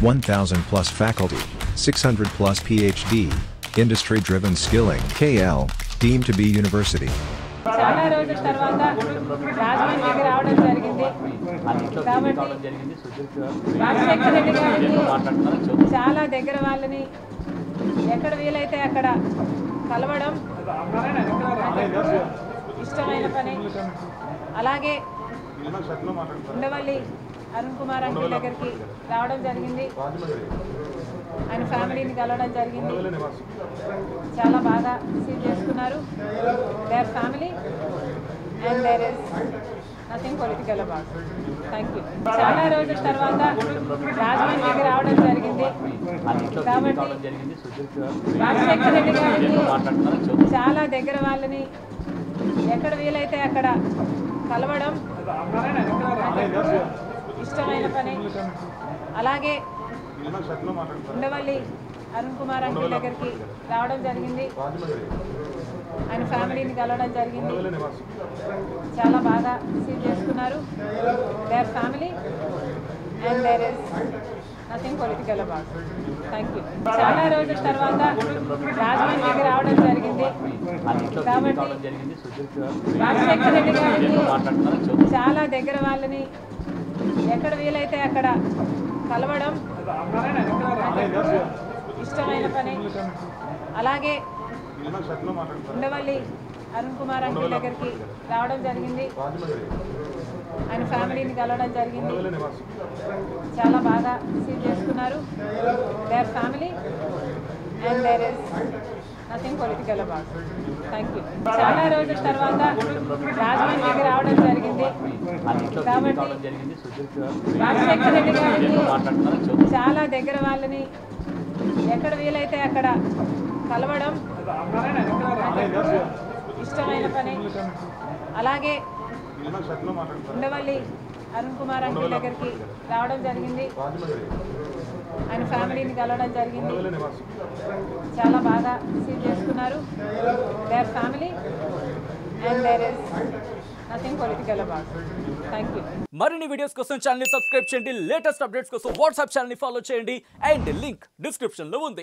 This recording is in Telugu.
1,000 plus faculty, 600 plus PhD, industry-driven skilling. KL, deemed to be university. చాలా రోజుల తర్వాత రాజమండ్రికి రావడం జరిగింది కాబట్టి రాజశేఖర రెడ్డి గారికి చాలా దగ్గర వాళ్ళని ఎక్కడ వీలైతే అక్కడ కలవడం ఇష్టమైన పని. అలాగే ఉండవల్లి అరుణ్ కుమార్ అంకుల్ దగ్గరికి రావడం జరిగింది, ఆయన ఫ్యామిలీని కలవడం జరిగింది. చాలా బాగా రిసీవ్ చేసుకున్నారు. Their family and there is nothing political about. Thank you. చాలా రోజుల తర్వాత రాజమండ్రికి రావడం జరిగింది కాబట్టి రాజశేఖర రెడ్డి గారికి చాలా దగ్గర వాళ్ళని ఎక్కడ వీలైతే అక్కడ కలవడం ఇష్టమైన పని. అలాగే ఉండవల్లి అరుణ్ కుమార్ అంకుల్ దగ్గరికి రావడం జరిగింది, ఆయన ఫ్యామిలీని కలవడం జరిగింది. చాలా బాగా రిసీవ్ చేసుకున్నారు. Their family and there is nothing political about. Thank you. చాలా రోజుల తర్వాత రాజమండ్రికి రావడం జరిగింది కాబట్టి రాజశేఖర రెడ్డి గారికి చాలా దగ్గర వాళ్ళని ఎక్కడ వీలైతే అక్కడ కలవడం ఇష్టమైన పని. అలాగే ఉండవల్లి అరుణ్ కుమార్ అంకుల్ దగ్గరికి రావడం జరిగింది, ఆయన ఫ్యామిలీని కలవడం జరిగింది. చాలా బాగా రిసీవ్ చేసుకున్నారు. Their family and there is nothing political about. Thank you. చాలా రోజుల తర్వాత రాజమండ్రికి రావడం జరిగింది కాబట్టి రాజశేఖర రెడ్డి గారికి చాలా దగ్గర వాళ్ళని ఎక్కడ వీలైతే అక్కడ కలవడం ఇష్టమైన పని. అలాగే ఉండవల్లి అరుణ్ కుమార్ అంకుల్ దగ్గరికి రావడం జరిగింది, ఆయన ఫ్యామిలీని కలవడం జరిగింది. చాలా బాగా రిసీవ్ చేసుకున్నారు. Their family and there is nothing political about. Thank you. మరిన్ని వీడియోస్ కోసం ఛానల్ ని సబ్స్క్రైబ్ చేయండి, లేటెస్ట్ అప్డేట్స్ కోసం వాట్సాప్ ఛానల్ ని ఫాలో చేయండి అండ్ లింక్ డిస్క్రిప్షన్ లో ఉంది.